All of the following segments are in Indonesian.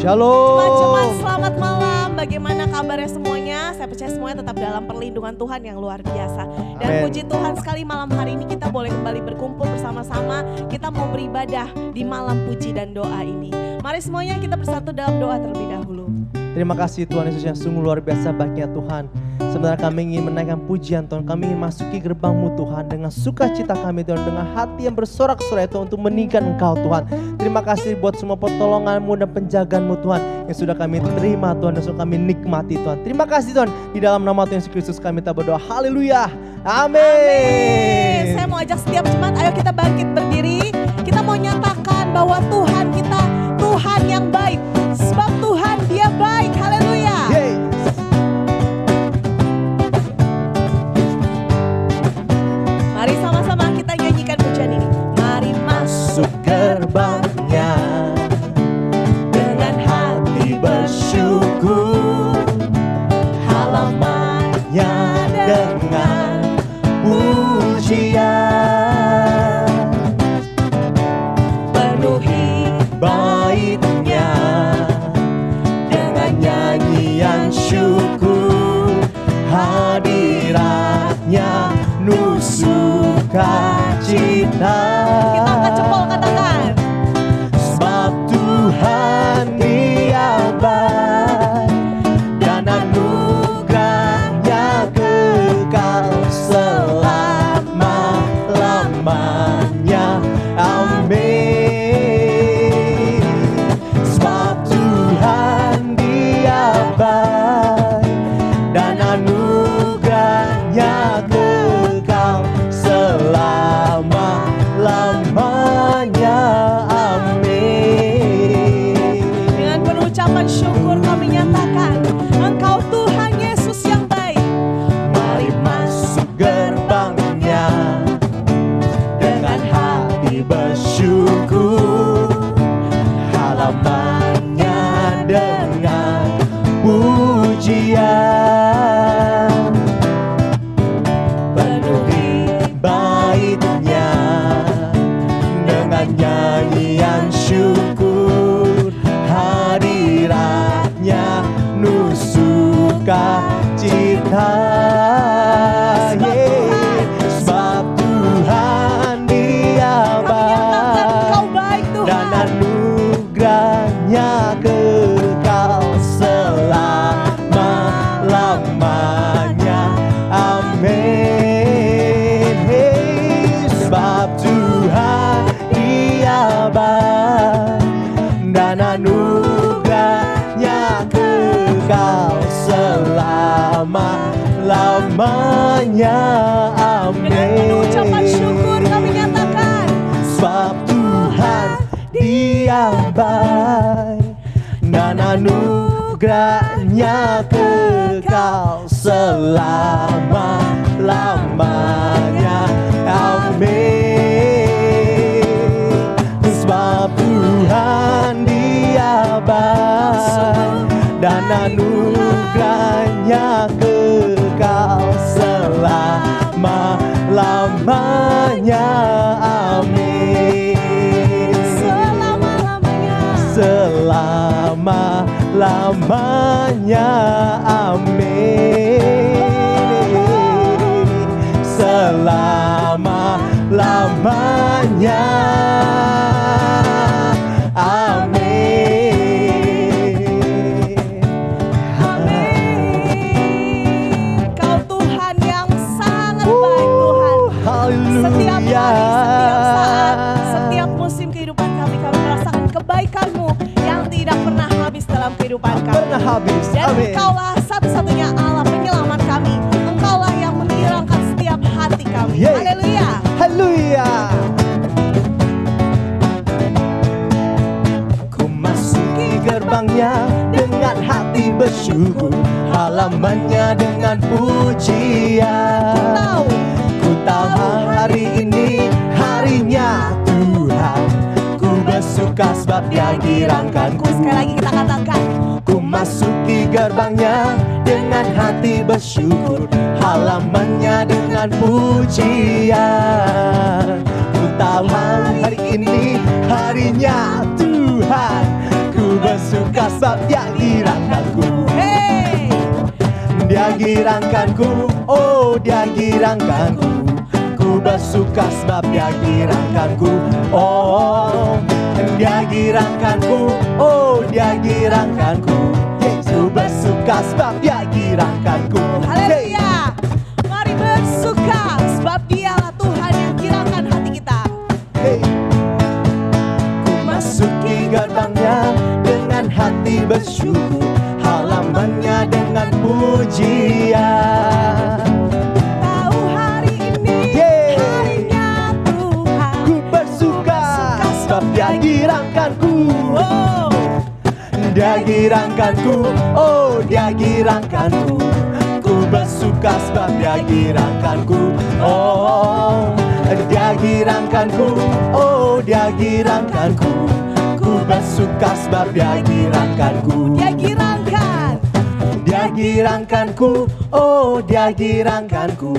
Shalom. Selamat malam. Bagaimana kabarnya semuanya? Saya percaya semuanya tetap dalam perlindungan Tuhan yang luar biasa. Dan Amen. puji Tuhan sekali malam hari ini kita boleh kembali berkumpul bersama-sama. Kita mau beribadah di malam puji dan doa ini. Mari semuanya kita bersatu dalam doa terlebih dahulu. Terima kasih Tuhan Yesus yang sungguh luar biasa baiknya Tuhan. Sebenarnya kami ingin menaikkan pujian Tuhan. Kami ingin masuki gerbang-Mu Tuhan dengan sukacita kami Tuhan. Dengan hati yang bersorak-sorai Tuhan untuk meninggikan Engkau Tuhan. Terima kasih buat semua pertolongan-Mu dan penjagaan-Mu Tuhan. Yang sudah kami terima Tuhan dan sudah kami nikmati Tuhan. Terima kasih Tuhan. Di dalam nama Tuhan Yesus Kristus kami tak berdoa. Haleluya. Amin. Saya mau ajak setiap jemaat, ayo kita bangkit berdiri. Kita mau nyatakan bahwa Tuhan kita Tuhan yang baik. Sebab Tuhan Dia baik. Haleluya. Yeay. Mari sama-sama kita nyanyikan pujian ini. Mari masuk gerbangnya dengan hati bersyukur, halamannya dengan pujian, penuhi baitnya dengan nyanyian syukur, hadiratnya penuh sukacita. Kita angkat jempol katakan, sebab Tuhan Dia baik dan anugerahnya kekal selama-lamanya. Amin. Sebab Tuhan Dia baik dan anugerahnya kekal selama-lamanya. Amin. Dengan penuh ucapan syukur kami nyatakan, Engkau Tuhan Yesus yang baik. Mari masuk gerbangnya dengan hati bersyukur, halamannya dengan pujian, penuhi baitnya dengan nyanyian syukur, hadiratnya penuh sukacita. Yeay. Sebab Tuhan Dia baik dan anugerahnya kekal selama-lamanya. Amin. Hey. Sebab Tuhan Dia baik dan anugerahnya kekal selama-lamanya. Amin. Dengan penuh ucapan syukur kami nyatakan, sebab Tuhan Dia baik dan anugerahnya kekal selama-lamanya. Amin. Sebab Tuhan Dia baik dan anugerahnya kekal selama-lamanya. Amin. Selama-lamanya. Amin. Selama-lamanya. Amin. Amin. Kau Tuhan yang sangat baik Tuhan. Haleluya. Setiap hari, setiap saat, setiap musim kehidupan kami merasakan kebaikan-Mu yang tidak pernah habis dalam kehidupan kami. Pernah habis. Dan Amin. Engkaulah satu-satunya Allah penyelamat kami. Engkaulah yang menghilangkan setiap hati kami. Yeay. Haleluya. Haleluya. Ku masuki gerbangnya dengan hati bersyukur, halamannya dengan pujian. Ku tahu hari ini harinya Tuhan. Ku bersuka sebab Dia dirangkanku. Sekali lagi kita katakan, Ku masuki gerbangnya dengan hati bersyukur, halamannya dengan pujian. Ku tahu hari ini harinya Tuhan. Ku bersuka sebab sebab Dia girangkanku. Hey, Dia girangkanku, oh Dia girangkanku. Ku bersuka sebab Dia girangkanku. Oh, Dia girangkanku, oh Dia girangkanku. Ku bersuka sebab Dia girangkanku. haleluya. Mari bersuka sebab Dialah Tuhan yang girangkan hati kita. Hey. Ku masuki gerbangnya dengan hati bersyukur, halamannya dengan pujian. Tahu hari ini harinya Tuhan. Ku bersuka sebab Dia girangkanku. Oh, Dia girangkanku, oh Dia girangkanku. Ku bersuka sebab Dia girangkanku. Oh, Dia girangkanku, oh Dia girangkanku. Ku bersuka sebab Dia girangkanku. Dia girangkan. Dia girangkanku, oh Dia girangkanku.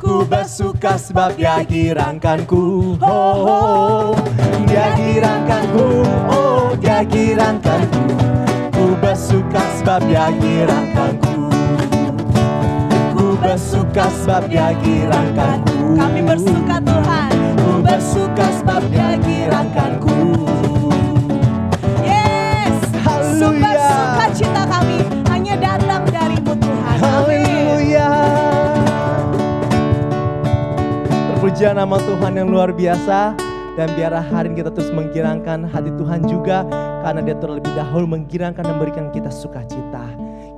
Ku bersuka sebab Dia girangkanku. Oh, Dia girangkanku, oh Dia girangkanku. Ku bersuka sebab Dia girangkanku. Ku bersuka sebab Dia girangkanku. Kami bersuka Tuhan. Ku bersuka sebab Dia girangkanku. Yes, Haleluya. sumber sukacita kami hanya datang darimu Tuhan. Amin. Haleluya. Terpujilah nama Tuhan yang luar biasa. Dan biarlah hari ini kita terus menggirangkan hati Tuhan juga, karena Dia terlebih dahulu menggirangkan dan memberikan kita sukacita.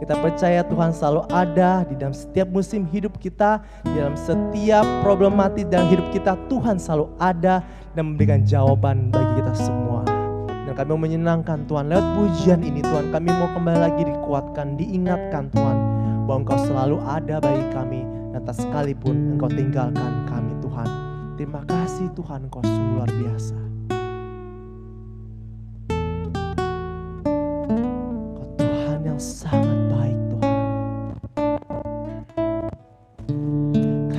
Kita percaya Tuhan selalu ada di dalam setiap musim hidup kita, di dalam setiap problematik dalam hidup kita. Tuhan selalu ada dan memberikan jawaban bagi kita semua. Dan kami mau menyenangkan Tuhan lewat pujian ini. Tuhan, kami mau kembali lagi dikuatkan, diingatkan Tuhan, bahwa Engkau selalu ada bagi kami, dan tak sekalipun Engkau tinggalkan kami Tuhan. Terima kasih Tuhan, Engkau sungguh luar biasa. Engkau Tuhan yang sangat baik Tuhan.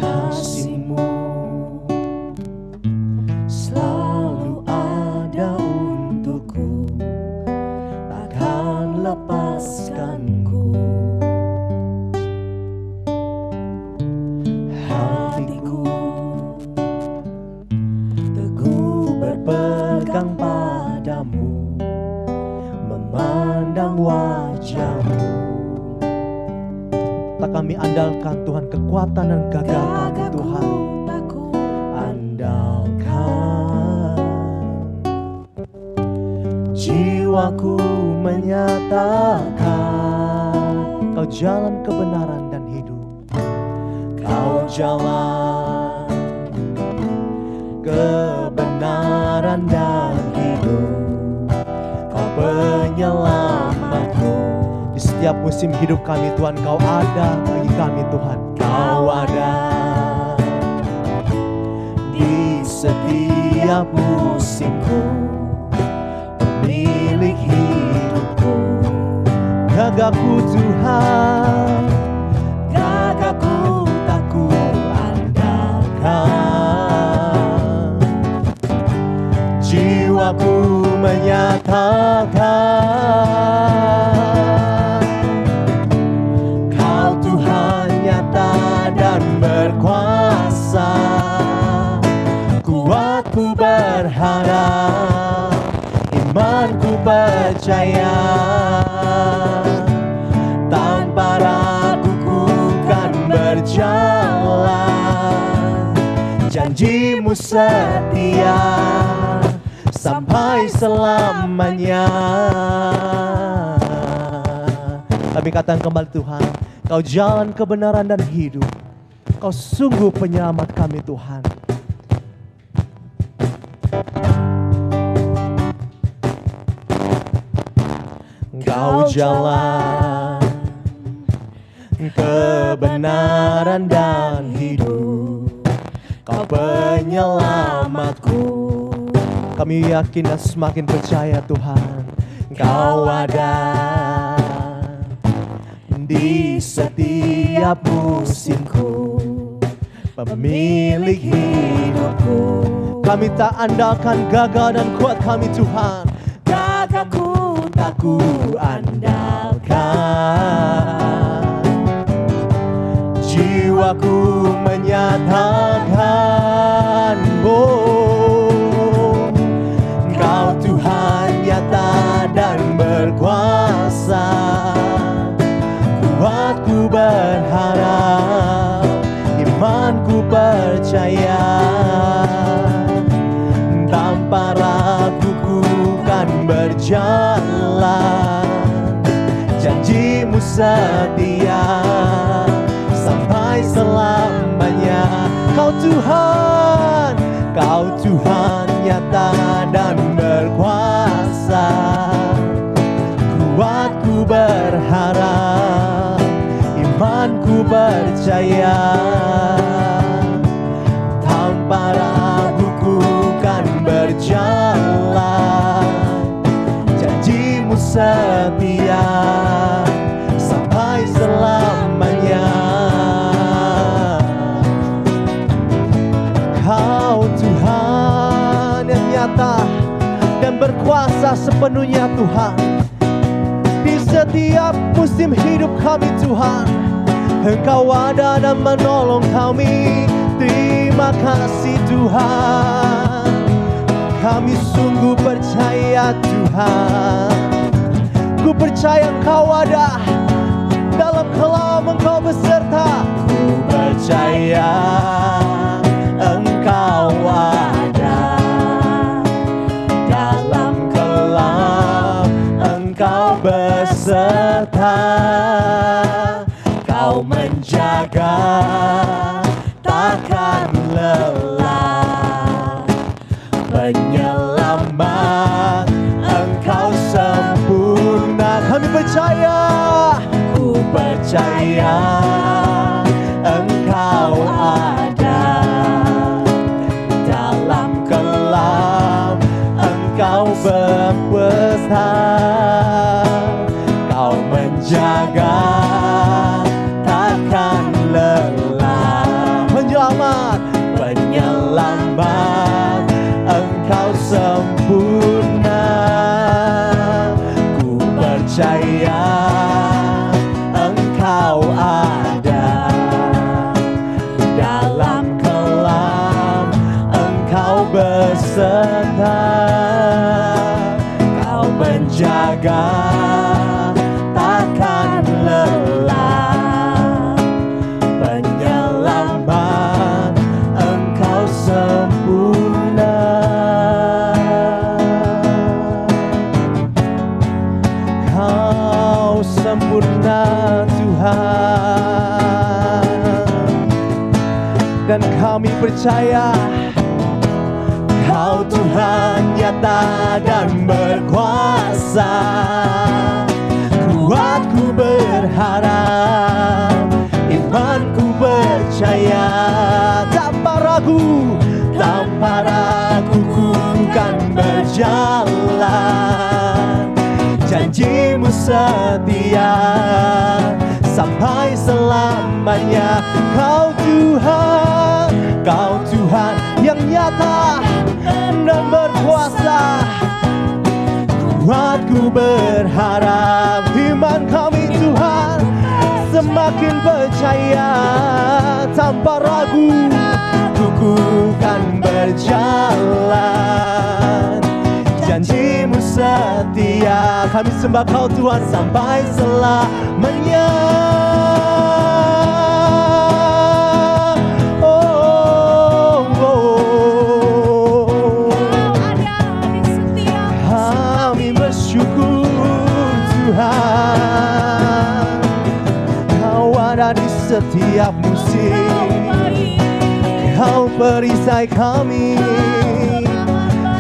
Kasih-Mu selalu ada untukku, takkan lepaskanku. Hatiku teguh berpegang padamu, memandang wajah-Mu. Tak kami andalkan Tuhan kekuatan dan gagah kami Tuhan. Andalkan jiwaku menyatakan Kau jalan kebenaran dan hidup. Kau jalan kebenaran dan hidup. Kau penyelamatku. Di setiap musim hidup kami Tuhan, Kau ada bagi kami Tuhan. Kau ada di setiap musimku, pemilik hidupku. Gagahku Tuhan, gagahku tak ku andalkan. Jiwaku menyatakan Kau Tuhan nyata dan berkuasa. Kuatku berharap, imanku percaya, tanpa raguku kan berjalan. Janji-Mu setia sampai selamanya. Kami katakan kembali Tuhan, Kau jalan kebenaran dan hidup. Kau sungguh penyelamat kami Tuhan. Kau jalan kebenaran dan hidup. Kau penyelamatku. Kami yakin dan semakin percaya Tuhan, Kau ada di setiap musimku, pemilik hidupku. Kami tak andalkan gagah dan kuat kami Tuhan. Gagahku tak ku andalkan. Jiwaku menyatakan, oh, Engkau Tuhan nyata dan berkuasa. Kuatku berharap, imanku percaya, tanpa raguku kan berjalan. Janjimu setia sampai selamanya. Kau Tuhan, Kau Tuhan nyata dan berkuasa. Kuatku berharap, imanku percaya, tanpa raguku kan berjalan. Janjimu setia sampai selamanya. Kau Tuhan yang nyata dan berkuasa sepenuhnya Tuhan. Di setiap musim hidup kami Tuhan, Engkau ada dan menolong kami. Terima kasih Tuhan. Kami sungguh percaya Tuhan. Ku percaya Engkau ada, dalam kelam Engkau beserta. Ku percaya Engkau ada, dalam kelam Engkau beserta. Kau menjaga, takkan lelah. Penyelamat Engkau sempurna. Kami percaya, ku percaya Engkau ada, dalam kelam Engkau berkuasa. Kau menjaga, takkan lelah. Penyelamat, penyelamat Engkau sempurna. Ku percaya Engkau ada, dalam kelam Engkau beserta. Kau menjaga, takkan lelah. Penyelamat Engkau sempurna. Kau sempurna Tuhan. Dan kami percaya Kau Tuhan nyata dan berkuasa. Kuatku berharap, imanku percaya, tanpa ragu ku kan berjalan. Janjimu setia sampai selamanya. Kau Tuhan yang nyata dan berkuasa. Kuatku berharap, iman kami Tuhan semakin percaya, tanpa ragu ku kan berjalan. Janjimu setia, kami sembah Kau Tuhan sampai selamanya. Kami bersyukur Tuhan, Kau ada di setiap musim. Kau perisai kami,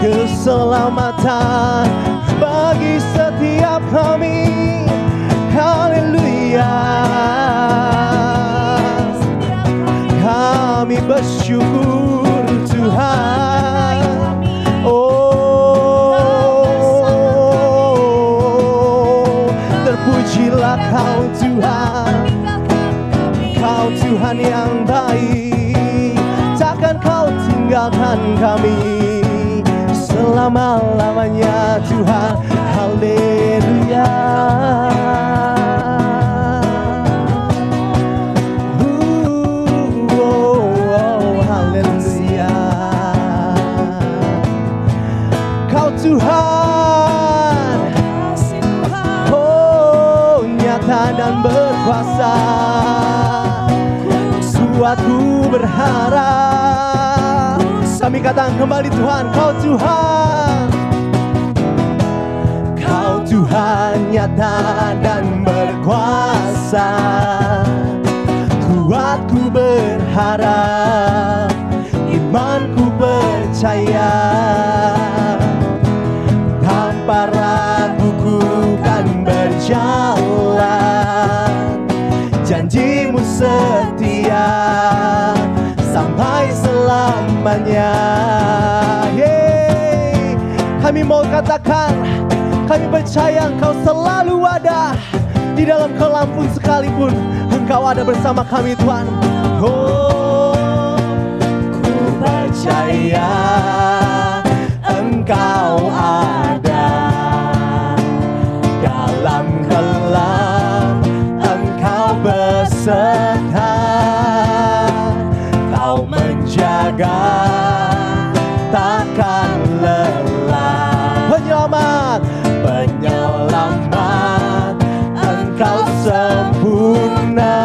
keselamatan bagi setiap kami. Haleluya. Kami bersyukur Tuhan. Terpujilah Kau Tuhan, Kau Tuhan yang baik. Takkan Kau tinggalkan kami selama-lamanya Tuhan. Haleluya. Tuhan, kasih Tuhan. oh nyata dan berkuasa. Kuatku berharap. Kami katakan kembali Tuhan, Kau Tuhan. Kau Tuhan nyata dan berkuasa. Kuatku berharap, imanku percaya. Tanpa ragu ku kan berjalan. Janjimu setia sampai selamanya. Yeay. Kami mau katakan, kami percaya Engkau selalu ada. Di dalam kelam pun sekalipun Engkau ada bersama kami Tuhan. Oh, ku percaya Engkau ada. Dalam kelam Engkau beserta. Kau menjaga, takkan lelah. Penyelamat, penyelamat, Engkau sempurna.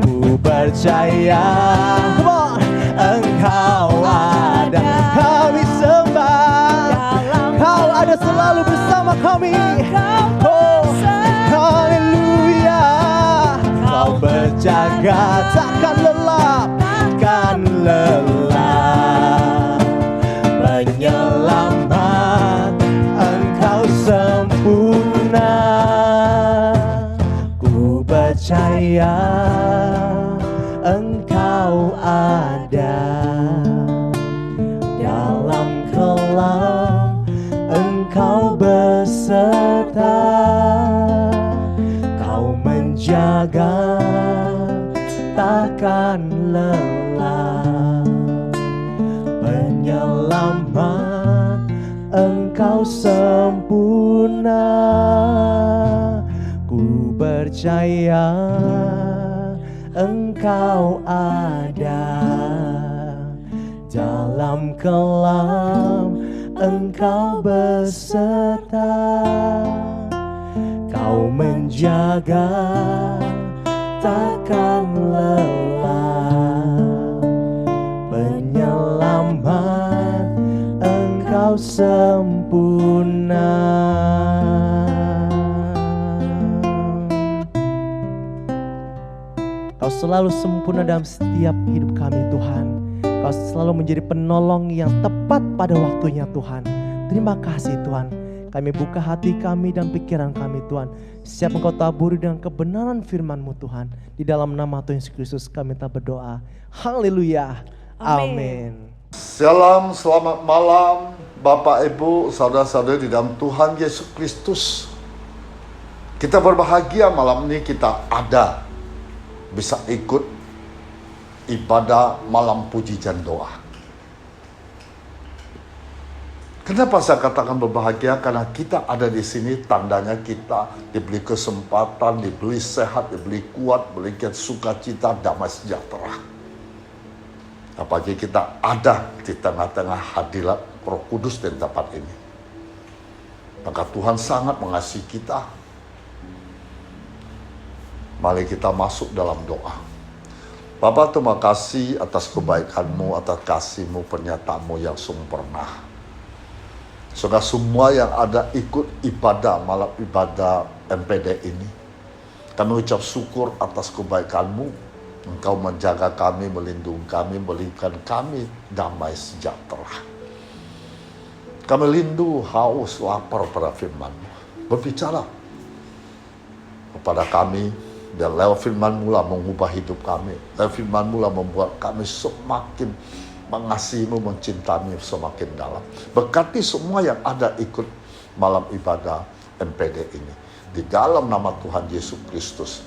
Ku percaya, come on, Engkau ada. Kami sembah, Kau ada selalu bersama kami. Oh, haleluya. Kau berjaga, takkan lelah, takkan lelah. Penyelamat, Engkau sempurna. Ku percaya Engkau ada. Dalam kelam Engkau beserta. Kau menjaga, takkan lelah. Penyelamat, Engkau sempurna. Ku percaya Engkau ada. Dalam kelam Engkau beserta. Kau menjaga, takkan lelah. Penyelamat, Engkau sempurna. Kau selalu sempurna dalam setiap hidup kami Tuhan. Kau selalu menjadi penolong yang tepat pada waktunya Tuhan. Terima kasih Tuhan. Kami buka hati kami dan pikiran kami Tuhan. Siap Engkau taburi dengan kebenaran firman-Mu Tuhan. Di dalam nama Tuhan Yesus Kristus kami tak berdoa. Haleluya. Amin. Salam, selamat malam Bapak Ibu, saudara-saudari di dalam Tuhan Yesus Kristus. Kita berbahagia malam ini kita ada bisa ikut ibadah malam puji dan doa. Kenapa saya katakan berbahagia? Karena kita ada di sini, tandanya kita diberi kesempatan, diberi sehat, diberi kuat, diberi sukacita, damai sejahtera. Apalagi kita ada di tengah-tengah hadirat Roh Kudus di tempat ini. Maka Tuhan sangat mengasihi kita. Mari kita masuk dalam doa. Bapa, terima kasih atas kebaikan-Mu, atas kasih-Mu, pernyataan-Mu yang sempurna. Saudara semua yang ada ikut ibadah, malam ibadah MPD ini. Kami ucap syukur atas kebaikan-Mu. Engkau menjaga kami, melindungi kami, berikan kami damai sejahtera. Kami rindu, haus, lapar pada firman-Mu. Berbicara kepada kami, dan lewat firman-Mu lah mengubah hidup kami. Lewat firman-Mu lah membuat kami semakin mengasihi-Mu, mencintai-Mu semakin dalam. Berkati semua yang ada ikut malam ibadah MPD ini. Di dalam nama Tuhan Yesus Kristus,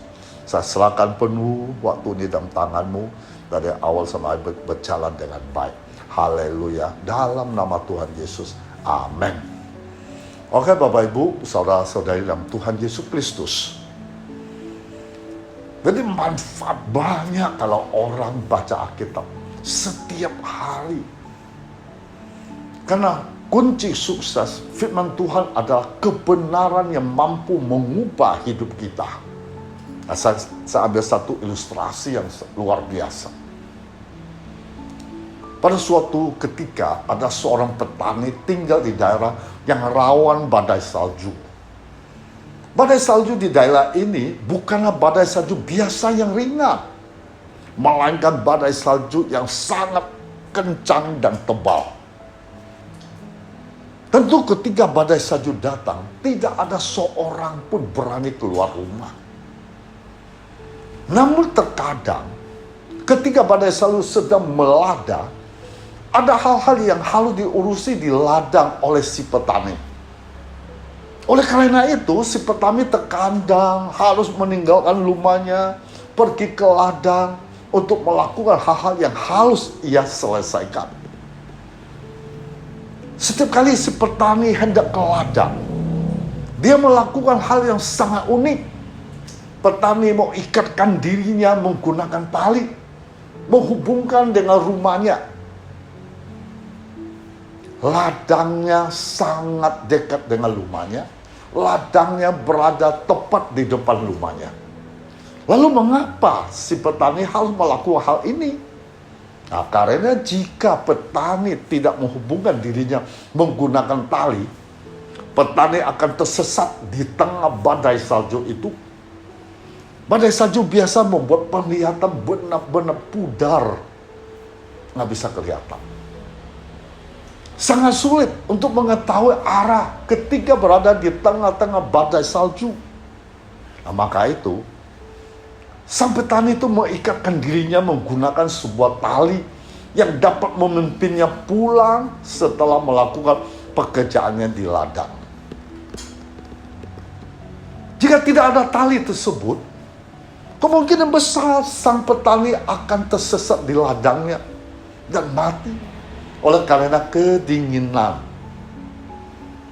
saya serahkan penuh waktu ini dalam tangan-Mu. Dari awal sampai berjalan dengan baik. Haleluya. Dalam nama Tuhan Yesus. Amin. Oke Bapak Ibu, saudara-saudari dalam Tuhan Yesus Kristus. Jadi manfaat banyak kalau orang baca Alkitab setiap hari. Karena kunci sukses firman Tuhan adalah kebenaran yang mampu mengubah hidup kita. Nah, saya ambil satu ilustrasi yang luar biasa. Pada suatu ketika ada seorang petani tinggal di daerah yang rawan badai salju. Badai salju di daerah ini bukanlah badai salju biasa yang ringan, melainkan badai salju yang sangat kencang dan tebal. Tentu ketika badai salju datang, tidak ada seorang pun berani keluar rumah. Namun terkadang ketika badai salju sedang melanda, ada hal-hal yang harus diurusi di ladang oleh si petani. Oleh karena itu, si petani terkadang harus meninggalkan rumahnya, pergi ke ladang untuk melakukan hal-hal yang harus ia selesaikan. Setiap kali si petani hendak ke ladang, dia melakukan hal yang sangat unik. Petani mau ikatkan dirinya menggunakan tali, menghubungkan dengan rumahnya. Ladangnya sangat dekat dengan rumahnya. Ladangnya berada tepat di depan rumahnya. Lalu mengapa si petani harus melakukan hal ini? Nah, karena jika petani tidak menghubungkan dirinya menggunakan tali, petani akan tersesat di tengah badai salju itu. Badai salju biasa membuat penglihatan benar-benar pudar, nggak bisa kelihatan. Sangat sulit untuk mengetahui arah ketika berada di tengah-tengah badai salju. Nah, maka itu, sang petani itu mengikatkan dirinya menggunakan sebuah tali yang dapat memimpinnya pulang setelah melakukan pekerjaannya di ladang. Jika tidak ada tali tersebut, kemungkinan besar sang petani akan tersesat di ladangnya dan mati oleh karena kedinginan.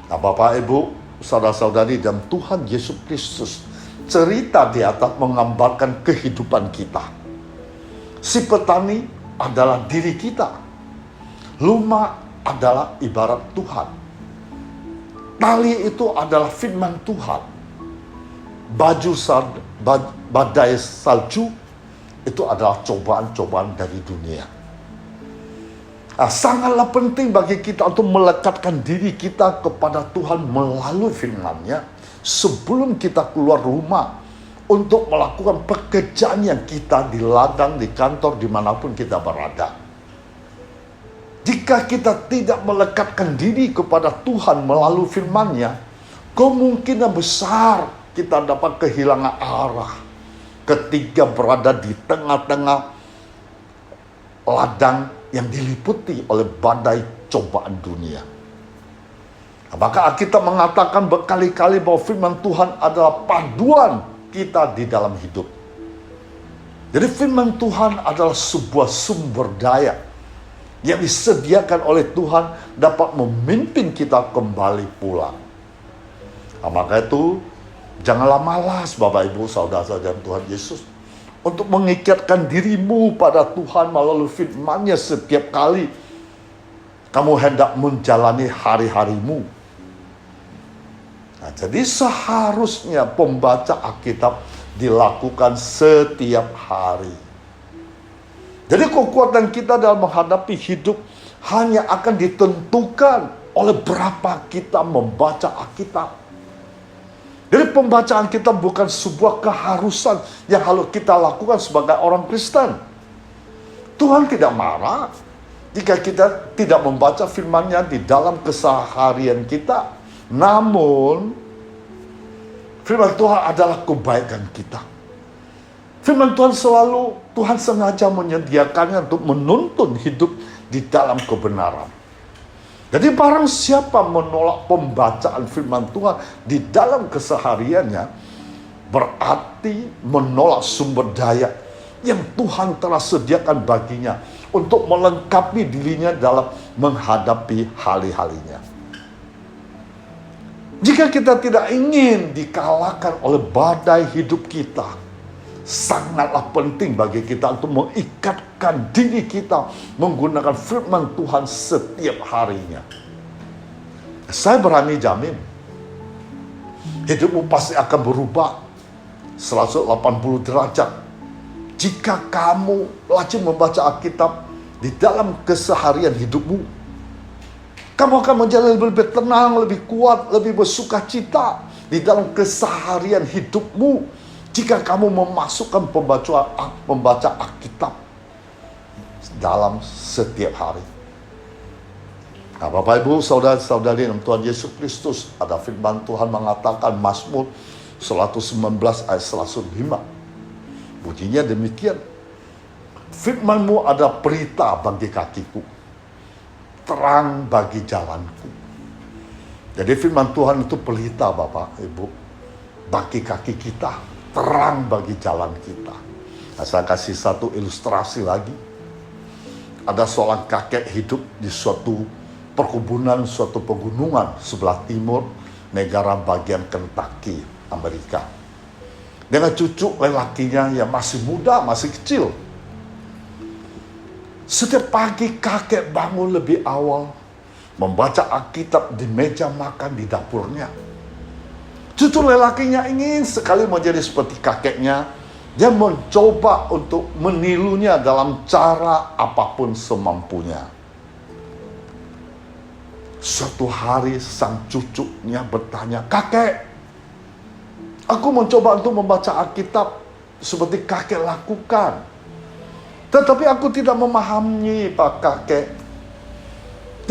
Nah, Bapak, Ibu, saudara-saudari dan Tuhan Yesus Kristus, cerita di atas menggambarkan kehidupan kita. Si petani adalah diri kita. Rumah adalah ibarat Tuhan. Tali itu adalah firman Tuhan. Badai salju itu adalah cobaan-cobaan dari dunia. Nah, sangatlah penting bagi kita untuk melekatkan diri kita kepada Tuhan melalui firman-Nya sebelum kita keluar rumah untuk melakukan pekerjaan yang kita di ladang, di kantor, dimanapun kita berada. Jika kita tidak melekatkan diri kepada Tuhan melalui firman-Nya, kemungkinan besar kita dapat kehilangan arah ketika berada di tengah-tengah ladang yang diliputi oleh badai cobaan dunia. Maka kita mengatakan berkali-kali bahwa firman Tuhan adalah paduan kita di dalam hidup. Jadi firman Tuhan adalah sebuah sumber daya yang disediakan oleh Tuhan dapat memimpin kita kembali pulang. Nah, maka itu janganlah malas Bapak Ibu saudara-saudara Tuhan Yesus untuk mengikatkan dirimu pada Tuhan melalui firman-Nya setiap kali kamu hendak menjalani hari-harimu. Nah, jadi seharusnya pembaca Alkitab dilakukan setiap hari. Jadi kekuatan kita dalam menghadapi hidup hanya akan ditentukan oleh berapa kita membaca Alkitab. Jadi pembacaan kita bukan sebuah keharusan yang harus kita lakukan sebagai orang Kristen. Tuhan tidak marah jika kita tidak membaca firman-Nya di dalam keseharian kita. Namun, firman Tuhan adalah kebaikan kita. Firman Tuhan Tuhan sengaja menyediakannya untuk menuntun hidup di dalam kebenaran. Jadi barang siapa menolak pembacaan firman Tuhan di dalam kesehariannya, berarti menolak sumber daya yang Tuhan telah sediakan baginya untuk melengkapi dirinya dalam menghadapi hari-harinya. Jika kita tidak ingin dikalahkan oleh badai hidup kita, sangatlah penting bagi kita untuk mengikatkan diri kita menggunakan firman Tuhan setiap harinya. Saya berani jamin, hidupmu pasti akan berubah 180 derajat jika kamu rajin membaca Alkitab di dalam keseharian hidupmu. Kamu akan menjadi lebih tenang, lebih kuat, lebih bersukacita di dalam keseharian hidupmu jika kamu memasukkan membaca Alkitab dalam setiap hari. Nah, Bapak Ibu, saudara-saudari dalam Tuhan Yesus Kristus, ada firman Tuhan mengatakan Mazmur 119 ayat 105. Bunyinya demikian. Firman-Mu ada pelita bagi kakiku, terang bagi jalanku. Jadi firman Tuhan itu pelita, Bapak Ibu, bagi kaki kita, terang bagi jalan kita. Nah, saya kasih satu ilustrasi lagi. Ada seorang kakek hidup di suatu perkebunan, suatu pegunungan sebelah timur negara bagian Kentucky, Amerika. Dengan cucu lelakinya yang masih muda, masih kecil. Setiap pagi kakek bangun lebih awal, membaca Alkitab di meja makan di dapurnya. Cucu lelakinya ingin sekali menjadi seperti kakeknya. Dia mencoba untuk menirunya dalam cara apapun semampunya. Suatu hari sang cucunya bertanya, "Kakek, aku mencoba untuk membaca Alkitab seperti kakek lakukan. Tetapi aku tidak memahami, Pak Kakek.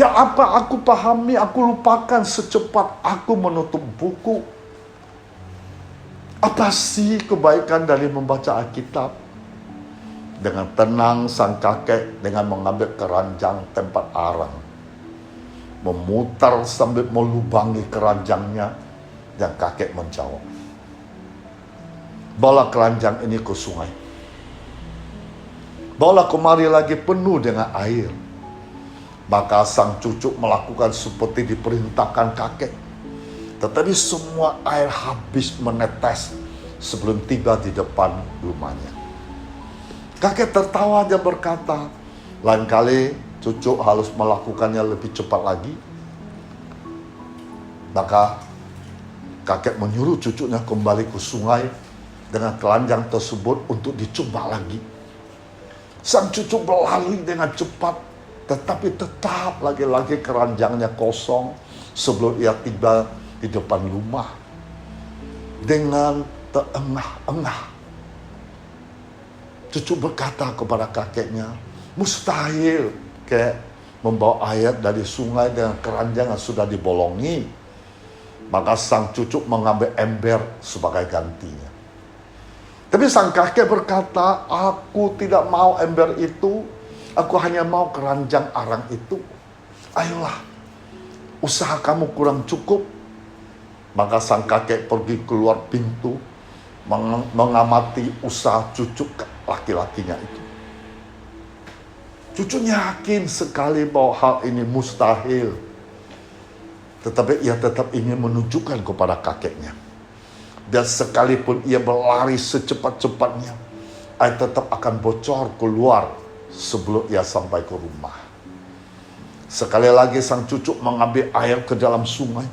Ya apa aku pahami, aku lupakan secepat aku menutup buku. Apa sih kebaikan dari membaca Alkitab?" Dengan tenang sang kakek dengan mengambil keranjang tempat arang, memutar sambil melubangi keranjangnya, dan kakek menjawab, "Bawa keranjang ini ke sungai. Bawalah kemari lagi penuh dengan air." Maka sang cucu melakukan seperti diperintahkan kakek. Tetapi semua air habis menetes sebelum tiba di depan rumahnya. Kakek tertawa dan berkata, "Lain kali cucu harus melakukannya lebih cepat lagi." Maka kakek menyuruh cucunya kembali ke sungai dengan keranjang tersebut untuk dicoba lagi. Sang cucu berlari dengan cepat, tetapi tetap lagi-lagi keranjangnya kosong sebelum ia tiba di depan rumah. Dengan terengah-engah, cucu berkata kepada kakeknya, "Mustahil, Kek, membawa air dari sungai dengan keranjang yang sudah dibolongi." Maka sang cucu mengambil ember sebagai gantinya. Tapi sang kakek berkata, "Aku tidak mau ember itu, aku hanya mau keranjang arang itu. Ayolah, usaha kamu kurang cukup." Maka sang kakek pergi keluar pintu, mengamati usaha cucu laki-lakinya itu. Cucunya yakin sekali bahwa hal ini mustahil. Tetapi ia tetap ingin menunjukkan kepada kakeknya. Dan sekalipun ia berlari secepat-cepatnya, air tetap akan bocor keluar sebelum ia sampai ke rumah. Sekali lagi sang cucu mengambil air ke dalam sungai,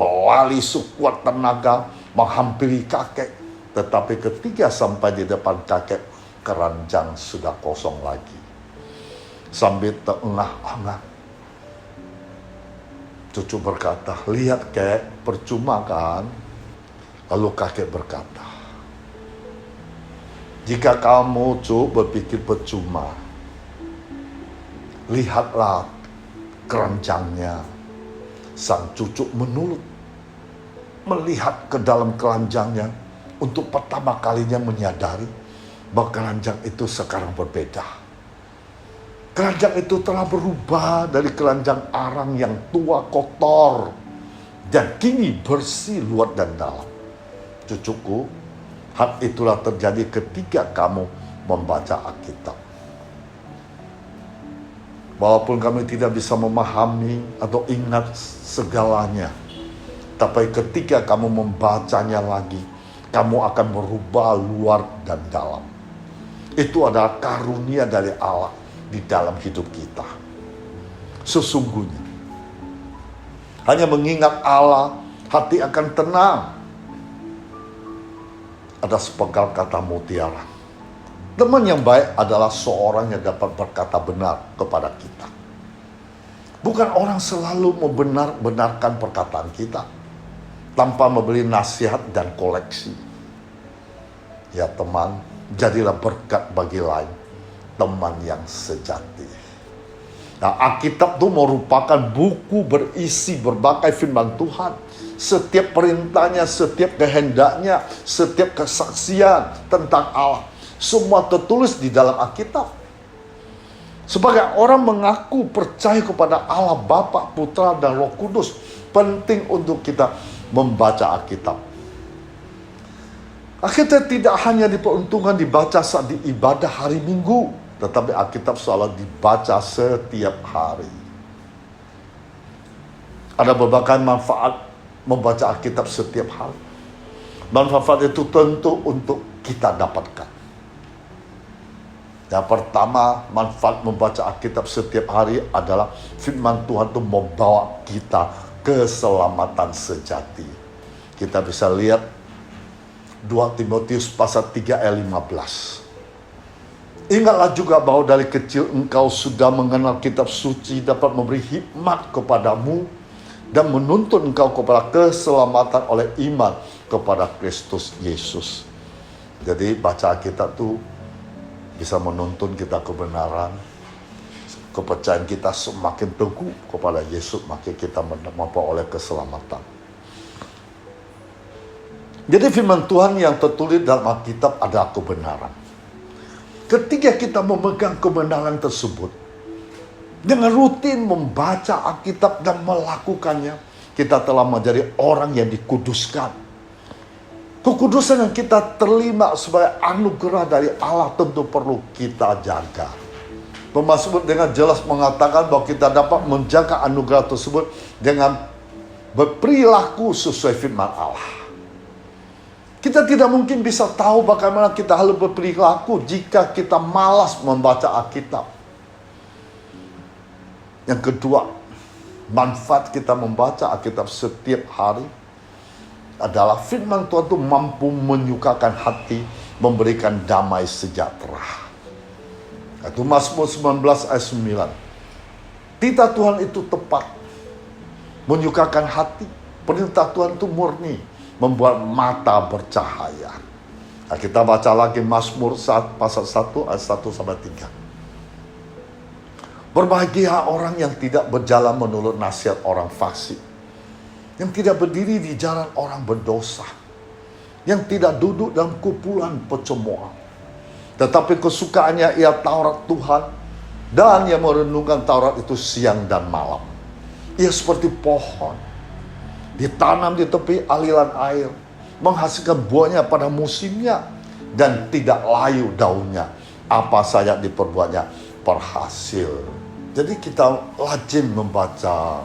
berlari sekuat tenaga, menghampiri kakek. Tetapi ketika sampai di depan kakek, keranjang sudah kosong lagi. Sambil terengah-engah, cucu berkata, "Lihat, Kek, percuma kan?" Lalu kakek berkata, "Jika kamu, Cuk, berpikir percuma, lihatlah keranjangnya." Sang cucu menurut, melihat ke dalam keranjangnya, untuk pertama kalinya menyadari bahwa keranjang itu sekarang berbeda. Keranjang itu telah berubah dari keranjang arang yang tua kotor, dan kini bersih luar dan dalam. Cucuku, hal itulah terjadi ketika kamu membaca Alkitab. Walaupun kami tidak bisa memahami atau ingat segalanya, tapi ketika kamu membacanya lagi, kamu akan berubah luar dan dalam. Itu adalah karunia dari Allah di dalam hidup kita. Sesungguhnya, Hanya mengingat Allah, hati akan tenang. Ada sepenggal kata mutiara. Teman yang baik adalah seorang yang dapat berkata benar kepada kita. Bukan orang selalu membenarkan perkataan kita tanpa memberi nasihat dan koleksi. Ya teman, jadilah berkat bagi lain, teman yang sejati. Nah, Alkitab itu merupakan buku berisi berbagai firman Tuhan. Setiap perintahnya, setiap kehendaknya, setiap kesaksian tentang Allah, semua tertulis di dalam Alkitab. Sebagai orang mengaku percaya kepada Allah Bapa, Putra, dan Roh Kudus, penting untuk kita membaca Alkitab. Alkitab tidak hanya diperuntukkan dibaca saat di ibadah hari Minggu, tetapi Alkitab selalu dibaca setiap hari. Ada berbagai manfaat membaca Alkitab setiap hari. Manfaat itu tentu untuk kita dapatkan. Yang pertama, manfaat membaca Alkitab setiap hari adalah firman Tuhan itu membawa kita keselamatan sejati. Kita bisa lihat 2 Timotius pasal 3 ayat 15. Ingatlah juga bahwa dari kecil engkau sudah mengenal kitab suci dapat memberi hikmat kepadamu dan menuntun engkau kepada keselamatan oleh iman kepada Kristus Yesus. Jadi baca Alkitab itu bisa menuntun kita kebenaran. Kepercayaan kita semakin teguh kepada Yesus, maka kita memperoleh keselamatan. Jadi firman Tuhan yang tertulis dalam Alkitab adalah kebenaran. Ketika kita memegang kebenaran tersebut, dengan rutin membaca Alkitab dan melakukannya, kita telah menjadi orang yang dikuduskan. Kekudusan yang kita terima sebagai anugerah dari Allah tentu perlu kita jaga. Pemazmur dengan jelas mengatakan bahwa kita dapat menjaga anugerah tersebut dengan berperilaku sesuai firman Allah. Kita tidak mungkin bisa tahu bagaimana kita harus berperilaku jika kita malas membaca Alkitab. Yang kedua, manfaat kita membaca Alkitab setiap hari adalah firman Tuhan itu mampu menyukakan hati, memberikan damai sejahtera. Itu Mazmur 19 ayat 9. Titah Tuhan itu tepat, menyukakan hati. Perintah Tuhan itu murni, membuat mata bercahaya. Nah, kita baca lagi Mazmur pasal 1 ayat 1 sampai 3. Berbahagia orang yang tidak berjalan menurut nasihat orang fasik, yang tidak berdiri di jalan orang berdosa, yang tidak duduk dalam kumpulan pecemooh, tetapi kesukaannya ia Taurat Tuhan, dan ia merenungkan Taurat itu siang dan malam. Ia seperti pohon ditanam di tepi aliran air, menghasilkan buahnya pada musimnya, dan tidak layu daunnya. Apa saja diperbuatnya berhasil. Jadi kita rajin membaca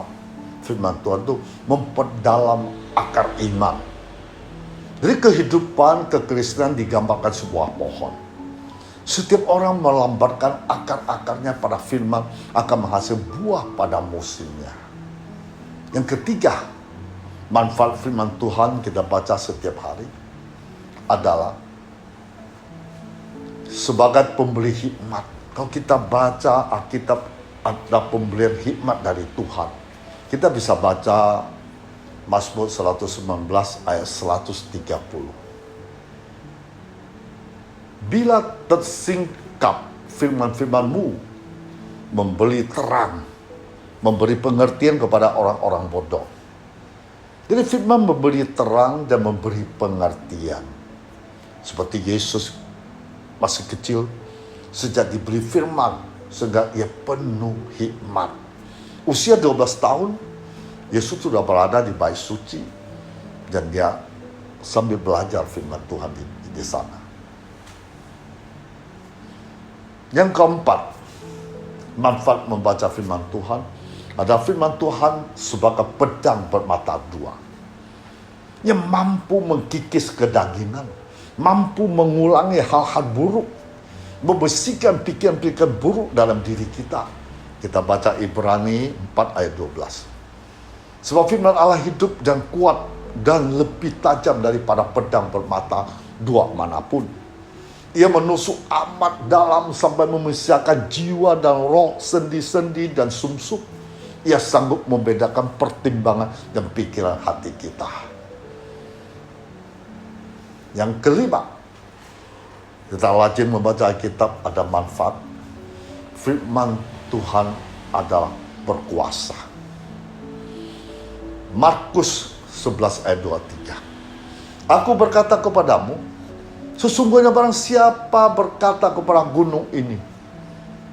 firman Tuhan itu memperdalam akar iman. Jadi kehidupan kekristenan digambarkan sebuah pohon. Setiap orang melambatkan akar-akarnya pada firman akan menghasilkan buah pada musimnya. Yang ketiga, manfaat firman Tuhan kita baca setiap hari adalah sebagai pemberi hikmat. Kalau kita baca Alkitab, ada pemberian hikmat dari Tuhan. Kita bisa baca Mazmur 119 ayat 130. Bila tersingkap firman-firman-Mu, memberi terang, memberi pengertian kepada orang-orang bodoh. Jadi firman memberi terang dan memberi pengertian. Seperti Yesus masih kecil, sejak diberi firman, sehingga ia penuh hikmat. Usia 12 tahun, Yesus sudah berada di bait suci. Dan dia sambil belajar firman Tuhan di sana. Yang keempat, manfaat membaca firman Tuhan adalah firman Tuhan sebagai pedang bermata dua, yang mampu mengkikis kedagingan, mampu mengulangi hal-hal buruk, membersihkan pikiran-pikiran buruk dalam diri kita. Kita baca Ibrani 4 ayat 12. Sebab firman Allah hidup dan kuat dan lebih tajam daripada pedang bermata dua manapun. Ia menusuk amat dalam sampai memisahkan jiwa dan roh, sendi-sendi dan sumsum. Ia sanggup membedakan pertimbangan dan pikiran hati kita. Yang kelima, kita rajin membaca Alkitab ada manfaat. Firman Tuhan adalah berkuasa. Markus 11 ayat 23. Aku berkata kepadamu, sesungguhnya barang siapa berkata kepada gunung ini,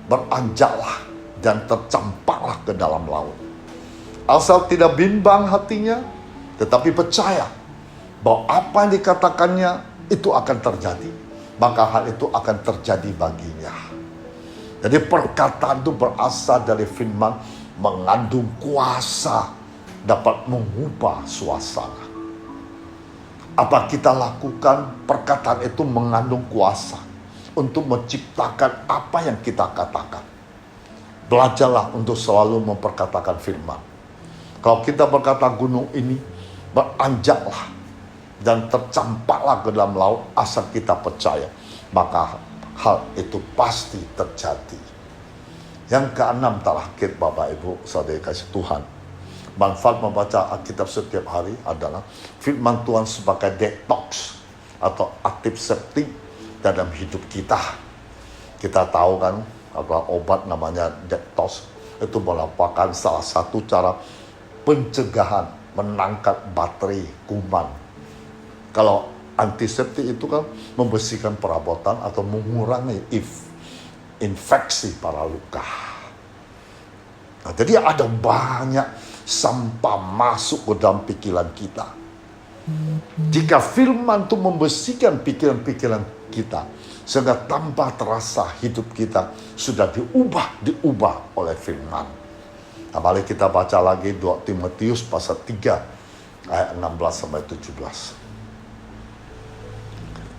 beranjaklah dan tercampaklah ke dalam laut. Asal tidak bimbang hatinya, tetapi percaya bahwa apa yang dikatakannya itu akan terjadi, maka hal itu akan terjadi baginya. Jadi perkataan itu berasal dari firman, mengandung kuasa, dapat mengubah suasana. Apa kita lakukan, perkataan itu mengandung kuasa untuk menciptakan apa yang kita katakan. Belajarlah untuk selalu memperkatakan firman. Kalau kita berkata gunung ini, beranjaklah dan tercampaklah ke dalam laut, asal kita percaya, maka hal itu pasti terjadi. Yang keenam terakhir, Bapak Ibu saudara kasih Tuhan, manfaat membaca Alkitab setiap hari adalah firman Tuhan sebagai detox atau antiseptik dalam hidup kita. Kita tahu kan, ada obat namanya detox, itu merupakan salah satu cara pencegahan menangkap bakteri kuman. Kalau antiseptik itu kan membersihkan perabotan atau mengurangi infeksi pada luka. Nah, jadi ada banyak sampah masuk ke dalam pikiran kita. Jika firman itu membersihkan pikiran-pikiran kita, sehingga tanpa terasa hidup kita sudah diubah oleh firman. Nah, mari kita baca lagi 2 Timotius pasal 3 ayat 16 sampai 17.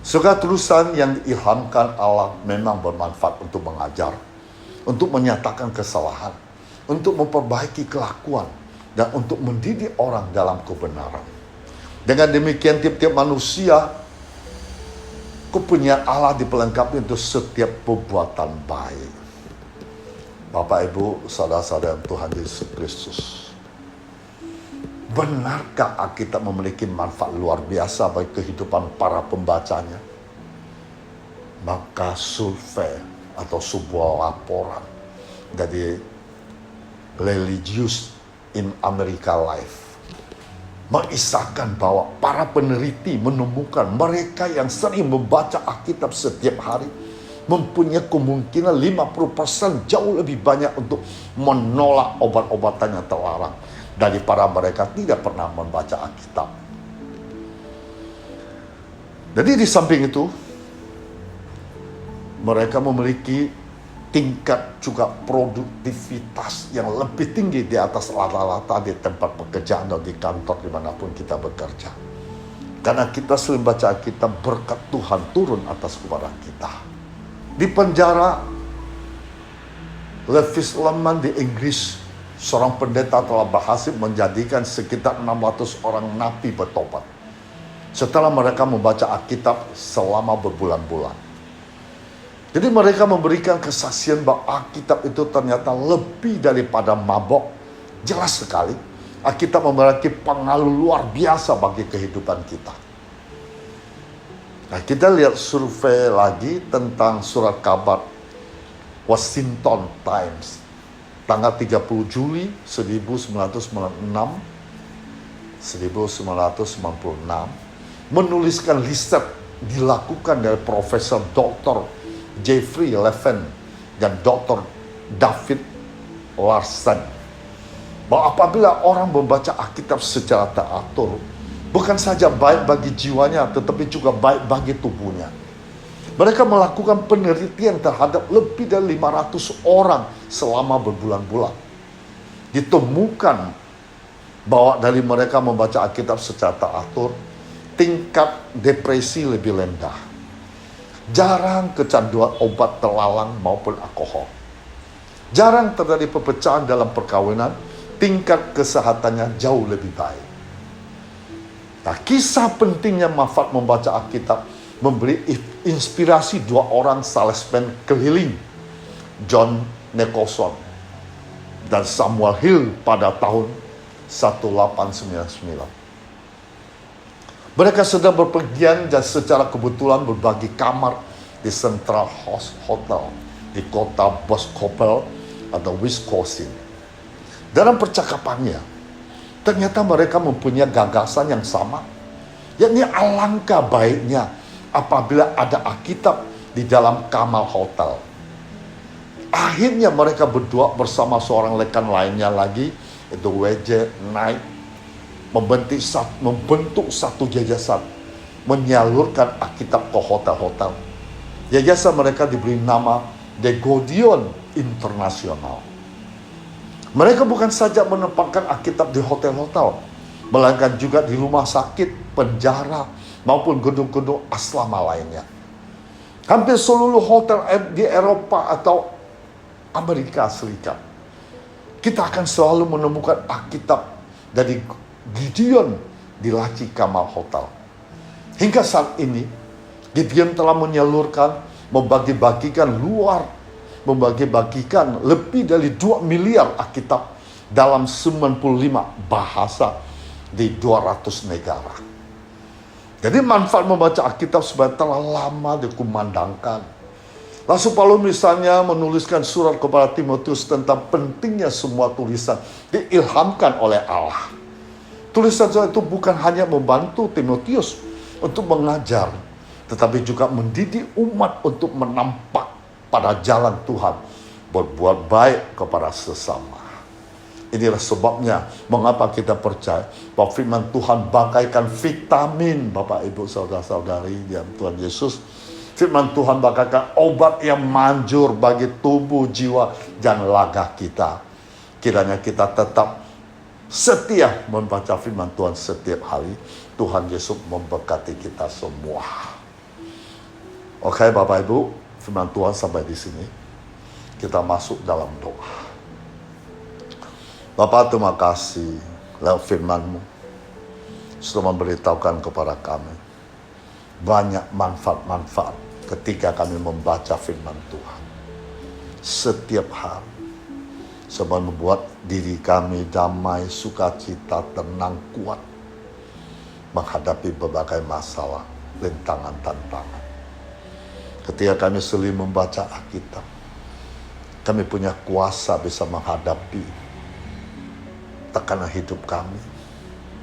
Segala tulisan yang diilhamkan Allah memang bermanfaat untuk mengajar, untuk menyatakan kesalahan, untuk memperbaiki kelakuan, dan untuk mendidik orang dalam kebenaran. Dengan demikian tiap-tiap manusia, kepunyaan Allah diperlengkapi untuk setiap perbuatan baik. Bapak, Ibu, saudara-saudara Tuhan Yesus Kristus, benarkah Alkitab memiliki manfaat luar biasa bagi kehidupan para pembacanya? Maka survei atau sebuah laporan dari Religious in America Life mengisahkan bahwa para peneliti menemukan mereka yang sering membaca Alkitab setiap hari mempunyai kemungkinan 50% jauh lebih banyak untuk menolak obat-obatan yang terlarang daripada mereka tidak pernah membaca Alkitab. Jadi di samping itu, mereka memiliki tingkat juga produktivitas yang lebih tinggi di atas rata-rata di tempat pekerjaan atau di kantor dimanapun kita bekerja. Karena kita sering baca Alkitab, berkat Tuhan turun atas kepada kita. Di penjara Levis Leman di Inggris, seorang pendeta telah berhasil menjadikan sekitar 600 orang nabi bertobat setelah mereka membaca Alkitab selama berbulan-bulan. Jadi mereka memberikan kesaksian bahwa Alkitab itu ternyata lebih daripada mabok. Jelas sekali, Alkitab memiliki pengaruh luar biasa bagi kehidupan kita. Nah, kita lihat survei lagi tentang surat kabar Washington Times. Tanggal 30 Juli 1996 menuliskan riset dilakukan dari Profesor Dr. Jeffrey Levin dan Dr. David Larsen, bahwa apabila orang membaca Alkitab secara teratur, bukan saja baik bagi jiwanya, tetapi juga baik bagi tubuhnya. Mereka melakukan penelitian terhadap lebih dari 500 orang selama berbulan-bulan. Ditemukan bahwa dari mereka membaca Alkitab secara teratur, tingkat depresi lebih rendah. Jarang kecanduan obat terlarang maupun alkohol. Jarang terjadi perpecahan dalam perkawinan. tingkat kesehatannya jauh lebih baik. Nah, kisah pentingnya manfaat membaca Alkitab memberi inspirasi dua orang salesman keliling, John Nicholson dan Samuel Hill pada tahun 1899. Mereka sedang berpergian dan secara kebetulan berbagi kamar di Central Hotel di kota Boscopel atau Wisconsin. Dalam percakapannya, ternyata mereka mempunyai gagasan yang sama, yakni alangkah baiknya apabila ada Alkitab di dalam kamar hotel. Akhirnya mereka berdua bersama seorang rekan lainnya lagi, itu W.J. Knight, membentuk satu yayasan, menyalurkan Alkitab ke hotel-hotel. Yayasan mereka diberi nama The Godion International. Mereka bukan saja menempatkan Alkitab di hotel-hotel, melainkan juga di rumah sakit, penjara, maupun gedung-gedung asrama lainnya. Hampir seluruh hotel di Eropa atau Amerika Serikat, kita akan selalu menemukan Alkitab dari Gideon di laci kamar hotel. Hingga saat ini, Gideon telah menyalurkan, membagi-bagikan lebih dari 2 miliar Alkitab dalam 95 bahasa di 200 negara. Jadi manfaat membaca Alkitab sebenarnya telah lama dikumandangkan. Rasul Paulus misalnya menuliskan surat kepada Timotius tentang pentingnya semua tulisan diilhamkan oleh Allah. Tulisan itu bukan hanya membantu Timotius untuk mengajar, tetapi juga mendidik umat untuk menampak pada jalan Tuhan, berbuat baik kepada sesama. Inilah sebabnya mengapa kita percaya bahwa firman Tuhan bagaikan vitamin, Bapak Ibu Saudara-saudari dalam Tuhan Yesus. Firman Tuhan bagaikan obat yang manjur bagi tubuh, jiwa, dan raga kita. Kiranya kita tetap setia membaca firman Tuhan setiap hari. Tuhan Yesus memberkati kita semua. Oke Bapak Ibu, firman Tuhan sampai di sini. Kita masuk dalam doa. Bapa, terima kasih lewat firman-Mu sudah memberitahukan kepada kami banyak manfaat-manfaat ketika kami membaca firman Tuhan setiap hari, sebab membuat diri kami damai, sukacita, tenang, kuat menghadapi berbagai masalah, rintangan, tantangan. Ketika kami sering membaca Alkitab, kami punya kuasa bisa menghadapi tekanan hidup kami,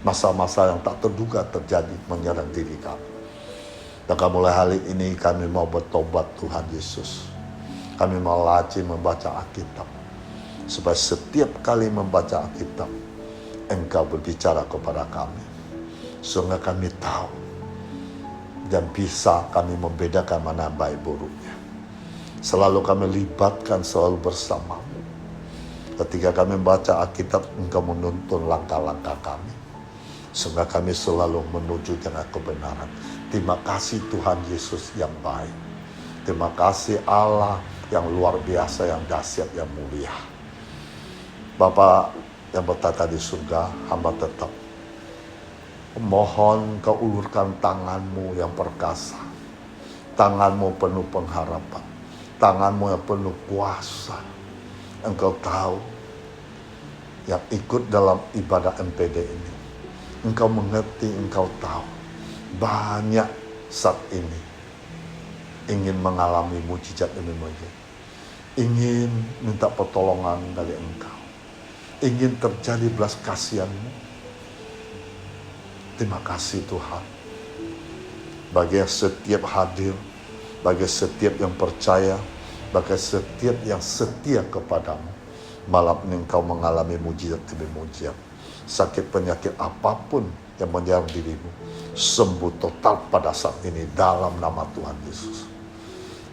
masa-masa yang tak terduga terjadi menyerang diri kami. Dan mulai hari ini kami mau bertobat Tuhan Yesus. Kami mau rajin membaca Alkitab, supaya setiap kali membaca Alkitab, Engkau berbicara kepada kami, sehingga kami tahu dan bisa kami membedakan mana baik buruknya. Selalu kami libatkan, selalu bersamamu. Ketika kami membaca Alkitab, Engkau menuntun langkah-langkah kami, sehingga kami selalu menuju dengan kebenaran. Terima kasih Tuhan Yesus yang baik. Terima kasih Allah yang luar biasa, yang dahsyat, yang mulia. Bapa yang bertata di surga, hamba tetap mohon Kau ulurkan tangan-Mu yang perkasa, tangan-Mu penuh pengharapan, tangan-Mu yang penuh kuasa. Engkau tahu yang ikut dalam ibadah MPD ini. Engkau mengerti, Engkau tahu banyak saat ini ingin mengalami mujizat demi mujizat, ingin minta pertolongan dari Engkau, ingin terjadi belas kasihan-Mu. Terima kasih Tuhan, bagi setiap hadir, bagi setiap yang percaya, bagi setiap yang setia kepadamu. Malam ini Engkau mengalami mujizat demi mujizat. Sakit penyakit apapun yang menyerang dirimu, sembuh total pada saat ini dalam nama Tuhan Yesus.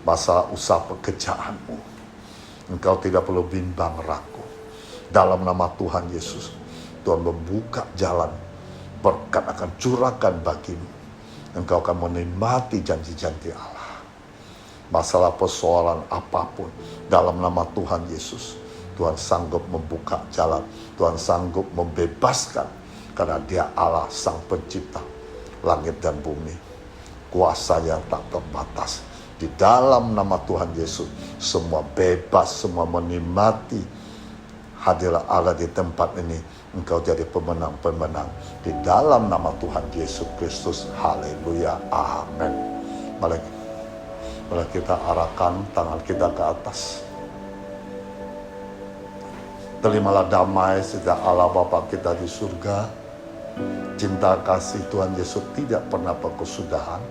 Masalah usaha pekerjaanmu, Engkau tidak perlu bimbang ragu. Dalam nama Tuhan Yesus, Tuhan membuka jalan, berkat akan curahkan bagimu. Engkau akan menikmati janji-janji Allah. Masalah persoalan apapun, dalam nama Tuhan Yesus, Tuhan sanggup membuka jalan, Tuhan sanggup membebaskan, karena Dia Allah Sang Pencipta langit dan bumi, kuasa yang tak terbatas. Di dalam nama Tuhan Yesus, semua bebas, semua menikmati hadirlah Allah di tempat ini. Engkau jadi pemenang-pemenang di dalam nama Tuhan Yesus Kristus. Haleluya, amin. Mari kita arahkan tangan kita ke atas. Terimalah damai sejak Allah Bapa kita di surga. Cinta kasih Tuhan Yesus tidak pernah berkesudahan.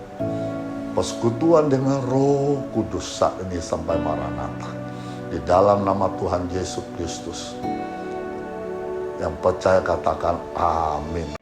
Persekutuan dengan Roh Kudus saat ini sampai Maranatha. Di dalam nama Tuhan Yesus Kristus. Yang percaya katakan amin.